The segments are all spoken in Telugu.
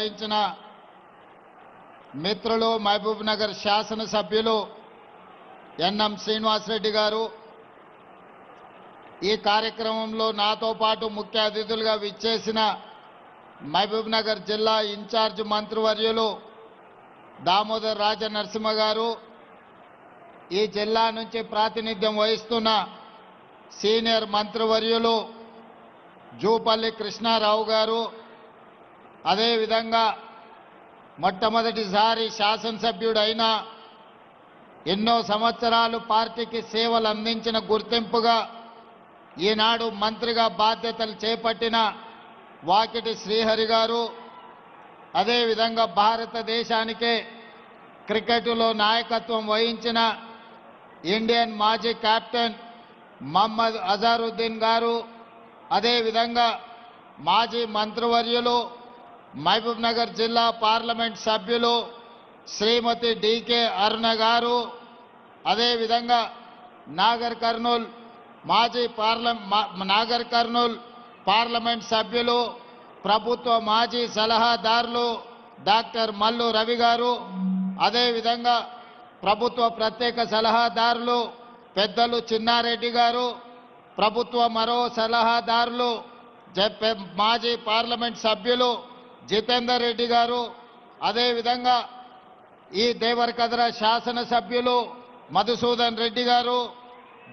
వహించిన మిత్రులు మహబూబ్ నగర్ శాసనసభ్యులు ఎన్ఎం శ్రీనివాసరెడ్డి గారు, ఈ కార్యక్రమంలో నాతో పాటు ముఖ్య అతిథులుగా విచ్చేసిన మహబూబ్ నగర్ జిల్లా ఇన్ఛార్జ్ మంత్రివర్యులు దామోదర్ రాజ నరసింహ గారు, ఈ జిల్లా నుంచి ప్రాతినిధ్యం వహిస్తున్న సీనియర్ మంత్రివర్యులు జూపల్లి కృష్ణారావు గారు, అదేవిధంగా మొట్టమొదటిసారి శాసనసభ్యుడైన ఎన్నో సంవత్సరాలు పార్టీకి సేవలు అందించిన గుర్తింపుగా ఈనాడు మంత్రిగా బాధ్యతలు చేపట్టిన వాకిటి శ్రీహరి గారు, అదేవిధంగా భారతదేశానికే క్రికెట్లో నాయకత్వం వహించిన ఇండియన్ మాజీ కెప్టెన్ మహమ్మద్ అజారుద్దీన్ గారు, అదేవిధంగా మాజీ మంత్రివర్యులు మహబూబ్ నగర్ జిల్లా పార్లమెంట్ సభ్యులు శ్రీమతి డికే అరుణ గారు, అదేవిధంగా నాగర్ కర్నూల్ పార్లమెంట్ సభ్యులు ప్రభుత్వ మాజీ సలహాదారులు డాక్టర్ మల్లు రవి గారు, అదేవిధంగా ప్రభుత్వ ప్రత్యేక సలహాదారులు పెద్దలు చిన్నారెడ్డి గారు, ప్రభుత్వ మరో సలహాదారులు మాజీ పార్లమెంట్ సభ్యులు జితేందర్ రెడ్డి గారు, అదేవిధంగా ఈ దేవరకద్ర శాసనసభ్యులు మధుసూదన్ రెడ్డి గారు,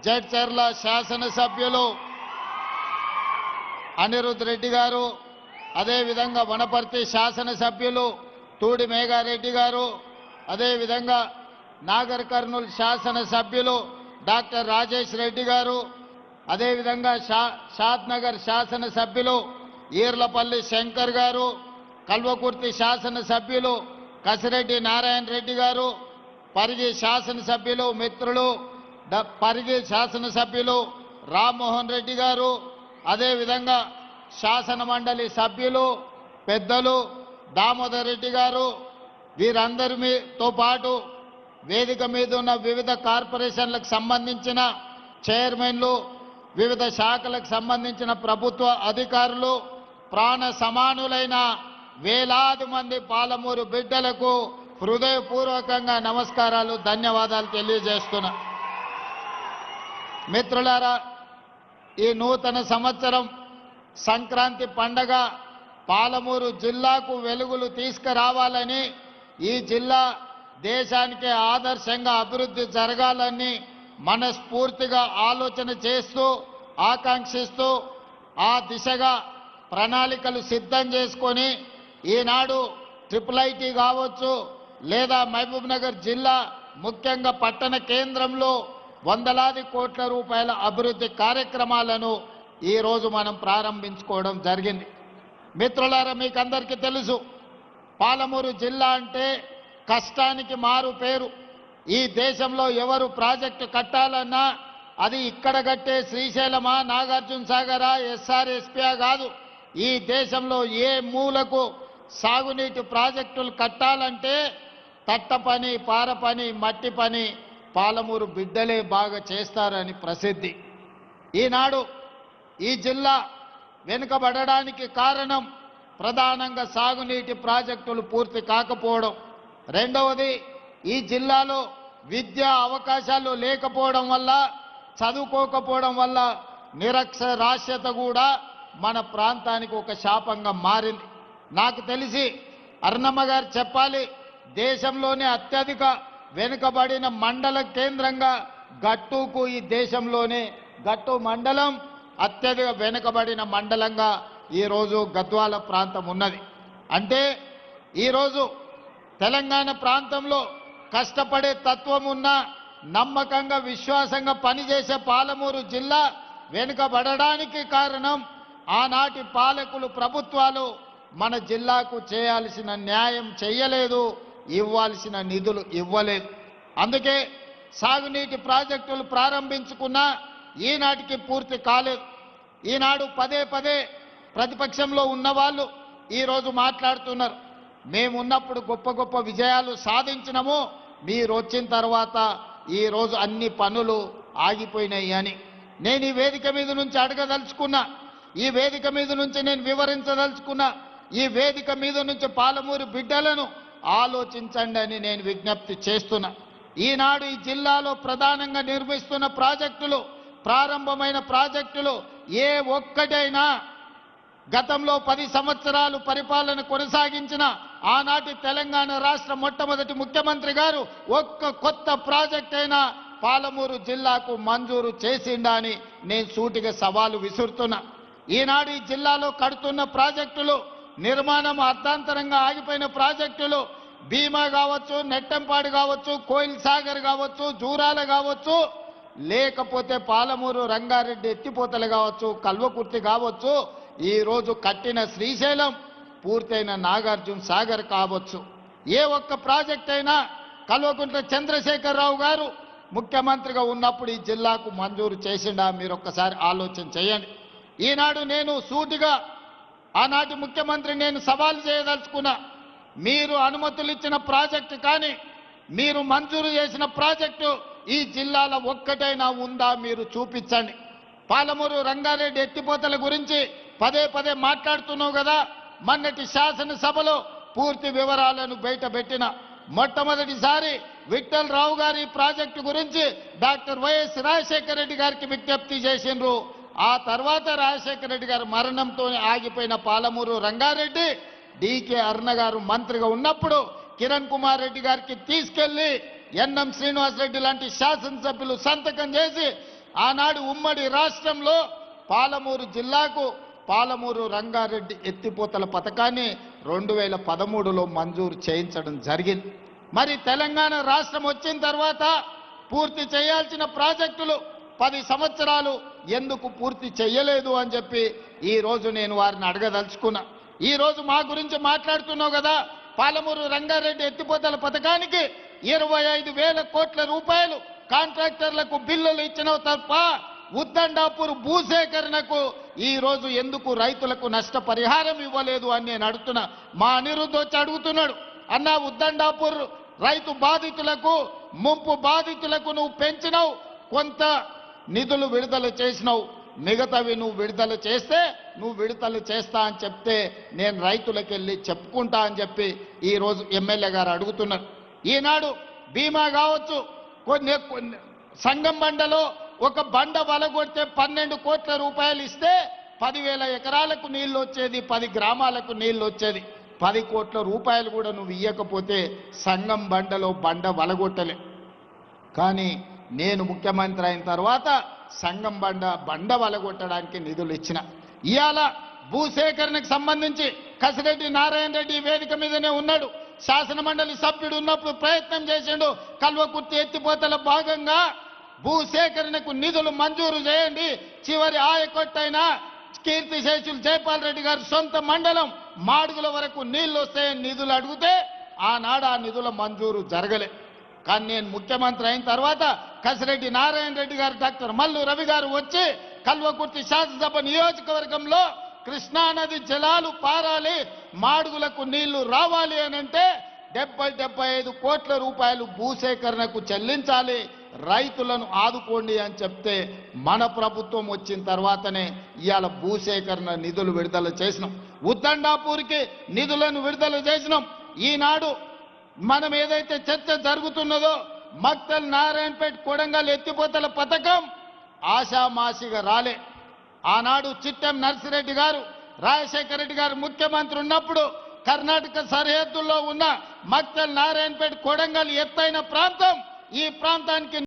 జడ్చర్ల శాసనసభ్యులు అనిరుద్ రెడ్డి గారు, అదేవిధంగా వనపర్తి శాసనసభ్యులు తూడి మేఘారెడ్డి గారు, అదేవిధంగా నాగర్ కర్నూల్ శాసనసభ్యులు డాక్టర్ రాజేష్ రెడ్డి గారు, అదేవిధంగా షాద్నగర్ శాసనసభ్యులు ఈర్లపల్లి శంకర్ గారు, కల్వకుర్తి శాసనసభ్యులు కసిరెడ్డి నారాయణ రెడ్డి గారు, పరిగి శాసనసభ్యులు మిత్రులు పరిగి శాసనసభ్యులు రామ్మోహన్ రెడ్డి గారు, అదేవిధంగా శాసన మండలి సభ్యులు పెద్దలు దామోదర్ రెడ్డి గారు, వీరందరితో పాటు వేదిక మీద ఉన్న వివిధ కార్పొరేషన్లకు సంబంధించిన చైర్మన్లు, వివిధ శాఖలకు సంబంధించిన ప్రభుత్వ అధికారులు, ప్రాణ సమానులైన వేలాది మంది పాలమూరు బిడ్డలకు హృదయపూర్వకంగా నమస్కారాలు, ధన్యవాదాలు తెలియజేస్తున్నా. మిత్రులారా, ఈ నూతన సంవత్సరం సంక్రాంతి పండగ పాలమూరు జిల్లాకు వెలుగులు తీసుకురావాలని, ఈ జిల్లా దేశానికి ఆదర్శంగా అభివృద్ధి జరగాలని మనస్ఫూర్తిగా ఆలోచన చేస్తూ ఆకాంక్షిస్తూ ఆ దిశగా ప్రణాళికలు సిద్ధం చేసుకొని ఈనాడు ట్రిపుల్ కావచ్చు లేదా మహబూబ్ నగర్ జిల్లా ముఖ్యంగా పట్టణ కేంద్రంలో వందలాది కోట్ల రూపాయల అభివృద్ధి కార్యక్రమాలను ఈరోజు మనం ప్రారంభించుకోవడం జరిగింది. మిత్రులారా, మీకు అందరికీ తెలుసు, పాలమూరు జిల్లా అంటే కష్టానికి మారు పేరు. ఈ దేశంలో ఎవరు ప్రాజెక్టు కట్టాలన్నా అది ఇక్కడ కట్టే శ్రీశైలమా, నాగార్జున సాగరా, ఎస్ఆర్ఎస్పీఆ కాదు. ఈ దేశంలో ఏ మూలకు సాగునీటి ప్రాజెక్టులు కట్టాలంటే తట్ట పని, పార పని, మట్టి పని పాలమూరు బిడ్డలే బాగా చేస్తారని ప్రసిద్ధి. ఈనాడు ఈ జిల్లా వెనుకబడడానికి కారణం ప్రధానంగా సాగునీటి ప్రాజెక్టులు పూర్తి కాకపోవడం. రెండవది, ఈ జిల్లాలో విద్యా అవకాశాలు లేకపోవడం వల్ల, చదువుకోకపోవడం వల్ల నిరక్షరాస్యత కూడా మన ప్రాంతానికి ఒక శాపంగా మారింది. నాకు తెలిసి అరుణమ్మ గారు చెప్పాలి, దేశంలోనే అత్యధిక వెనుకబడిన మండల కేంద్రంగా గట్టుకు ఈ దేశంలోనే గట్టు మండలం అత్యధిక వెనుకబడిన మండలంగా ఈరోజు గద్వాల ప్రాంతం ఉన్నది. అంటే ఈరోజు తెలంగాణ ప్రాంతంలో కష్టపడే తత్వం ఉన్న, నమ్మకంగా విశ్వాసంగా పనిచేసే పాలమూరు జిల్లా వెనుకబడడానికి కారణం ఆనాటి పాలకులు, ప్రభుత్వాలు మన జిల్లాకు చేయాల్సిన న్యాయం చేయలేదు, ఇవ్వాల్సిన నిధులు ఇవ్వలేదు. అందుకే సాగునీటి ప్రాజెక్టులు ప్రారంభించుకున్నా ఈనాటికి పూర్తి కాలేదు. ఈనాడు పదే పదే ప్రతిపక్షంలో ఉన్నవాళ్ళు ఈరోజు మాట్లాడుతున్నారు, మేమున్నప్పుడు గొప్ప గొప్ప విజయాలు సాధించినము, మీరు వచ్చిన తర్వాత ఈరోజు అన్ని పనులు ఆగిపోయినాయి అని. నేను ఈ వేదిక మీద నుంచి అడగదలుచుకున్నా, ఈ వేదిక మీద నుంచి నేను వివరించదలుచుకున్నా, ఈ వేదిక మీద నుంచి పాలమూరు బిడ్డలను ఆలోచించండి అని నేను విజ్ఞప్తి చేస్తున్నా. ఈనాడు ఈ జిల్లాలో ప్రధానంగా నిర్మిస్తున్న ప్రాజెక్టులు, ప్రారంభమైన ప్రాజెక్టులు ఏ ఒక్కటైనా గతంలో 10 సంవత్సరాలు పరిపాలన కొనసాగించిన ఆనాటి తెలంగాణ రాష్ట్ర మొట్టమొదటి ముఖ్యమంత్రి గారు ఒక్క కొత్త ప్రాజెక్ట్ అయినా పాలమూరు జిల్లాకు మంజూరు చేసిండా అని నేను సూటిగా సవాలు విసురుతున్నా. ఈనాడు ఈ జిల్లాలో కడుతున్న ప్రాజెక్టులు, నిర్మాణం అర్ధాంతరంగా ఆగిపోయిన ప్రాజెక్టులు భీమా కావచ్చు, నెట్టంపాడు కావచ్చు, కోయిల్ సాగర్ కావచ్చు, జూరాల కావచ్చు, లేకపోతే పాలమూరు రంగారెడ్డి ఎత్తిపోతలు కావచ్చు, కల్వకుర్తి కావచ్చు, ఈ రోజు కట్టిన శ్రీశైలం, పూర్తయిన నాగార్జున సాగర్ కావచ్చు. ఏ ఒక్క ప్రాజెక్ట్ అయినా కల్వకుంట్ల చంద్రశేఖరరావు గారు ముఖ్యమంత్రిగా ఉన్నప్పుడు ఈ జిల్లాకు మంజూరు చేసిండా? మీరు ఒక్కసారి ఆలోచన చేయండి. ఈనాడు నేను సూటిగా ఆనాటి ముఖ్యమంత్రి నేను సవాల్ చేయదలుచుకున్నా. మీరు అనుమతులు ఇచ్చిన ప్రాజెక్టు కానీ మీరు మంజూరు చేసిన ప్రాజెక్టు ఈ జిల్లాలో ఒక్కటైనా ఉందా? మీరు చూపించండి. పాలమూరు రంగారెడ్డి ఎత్తిపోతల గురించి పదే పదే మాట్లాడుతున్నావు కదా. మొన్నటి శాసనసభలో పూర్తి వివరాలను బయటపెట్టిన మొట్టమొదటిసారి విఠల్ రావు గారి ప్రాజెక్టు గురించి డాక్టర్ వైఎస్ రాజశేఖర రెడ్డి గారికి విజ్ఞప్తి చేసిండ్రు. ఆ తర్వాత రాజశేఖర రెడ్డి గారి మరణంతో ఆగిపోయిన పాలమూరు రంగారెడ్డి డికే అరుణ గారు మంత్రిగా ఉన్నప్పుడు కిరణ్ కుమార్ రెడ్డి గారికి తీసుకెళ్లి ఎన్ఎం శ్రీనివాసరెడ్డి లాంటి శాసనసభ్యులు సంతకం చేసి ఆనాడు ఉమ్మడి రాష్ట్రంలో పాలమూరు జిల్లాకు పాలమూరు రంగారెడ్డి ఎత్తిపోతల పథకాన్ని 2013లో మంజూరు చేయించడం జరిగింది. మరి తెలంగాణ రాష్ట్రం వచ్చిన తర్వాత పూర్తి చేయాల్సిన ప్రాజెక్టులు 10 సంవత్సరాలు ఎందుకు పూర్తి చేయలేదు అని చెప్పి ఈ రోజు నేను వారిని అడగదలుచుకున్నా. ఈ రోజు మా గురించి మాట్లాడుతున్నావు కదా. పాలమూరు రంగారెడ్డి ఎత్తిపోతల పథకానికి 25,000 కోట్ల రూపాయలు కాంట్రాక్టర్లకు బిల్లులు ఇచ్చినవు తప్ప ఉద్దండాపూర్ భూసేకరణకు ఈ రోజు ఎందుకు రైతులకు నష్టపరిహారం ఇవ్వలేదు అని నేను అడుగుతున్నా. మా అనిరుద్ధ్ వచ్చి అడుగుతున్నాడు, అన్న ఉద్దండాపూర్ రైతు బాధితులకు, ముంపు బాధితులకు నువ్వు పెంచినావు, కొంత నిధులు విడుదల చేసినావు, మిగతావి నువ్వు విడుదల చేస్తే నువ్వు విడుదల చేస్తా అని చెప్తే నేను రైతులకు వెళ్ళి చెప్పుకుంటా అని చెప్పి ఈ రోజు ఎమ్మెల్యే గారు అడుగుతున్నారు. ఈనాడు బీమా కావచ్చు, కొన్ని సంగం బండలో ఒక బండ వలగొడితే 12 కోట్ల రూపాయలు ఇస్తే 10,000 ఎకరాలకు నీళ్లు వచ్చేది, 10 గ్రామాలకు నీళ్లు వచ్చేది. 10 కోట్ల రూపాయలు కూడా నువ్వు ఇయ్యకపోతే సంగం బండలో బండ వలగొట్టలే. కానీ నేను ముఖ్యమంత్రి అయిన తర్వాత సంగం బండ వలగొట్టడానికి నిధులు ఇచ్చిన. ఇవాళ భూసేకరణకు సంబంధించి కసిరెడ్డి నారాయణ రెడ్డి వేదిక మీదనే ఉన్నాడు. శాసన మండలి సభ్యుడు ఉన్నప్పుడు ప్రయత్నం చేసిండు. కల్వకుర్తి ఎత్తిపోతల భాగంగా భూసేకరణకు నిధులు మంజూరు చేయండి, చివరి ఆయకొట్టైన కీర్తిశేషులు జైపాల్ రెడ్డి గారి సొంత మండలం మాడుగుల వరకు నీళ్లు వస్తాయని నిధులు అడిగితే ఆనాడు ఆ నిధుల మంజూరు జరగలే. కానీ నేను ముఖ్యమంత్రి అయిన తర్వాత కసిరెడ్డి నారాయణ రెడ్డి గారు, డాక్టర్ మల్లు రవి గారు వచ్చి కల్వకుర్తి శాసనసభ నియోజకవర్గంలో కృష్ణానది జలాలు పారాలి, మాడుగులకు నీళ్లు రావాలి అని అంటే 70-75 కోట్ల రూపాయలు భూసేకరణకు చెల్లించాలి, రైతులను ఆదుకోండి అని చెప్తే మన ప్రభుత్వం వచ్చిన తర్వాతనే ఇవాళ భూసేకరణ నిధులు విడుదల చేసినాం. ఉద్దండాపూర్కి నిధులను విడుదల చేసినాం. ఈనాడు మనం ఏదైతే చర్చ జరుగుతున్నదో మక్తల్ నారాయణపేట కొడంగల్ ఎత్తిపోతల పథకం ఆషామాషిగా రాలే. ఆనాడు చిట్టెం నర్సిరెడ్డి గారు, రాజశేఖర రెడ్డి గారు ముఖ్యమంత్రి ఉన్నప్పుడు కర్ణాటక సరిహద్దుల్లో ఉన్న మక్తల్ నారాయణపేట కొడంగల్ ఎత్తైన ప్రాంతం, ఈ ప్రాంతానికి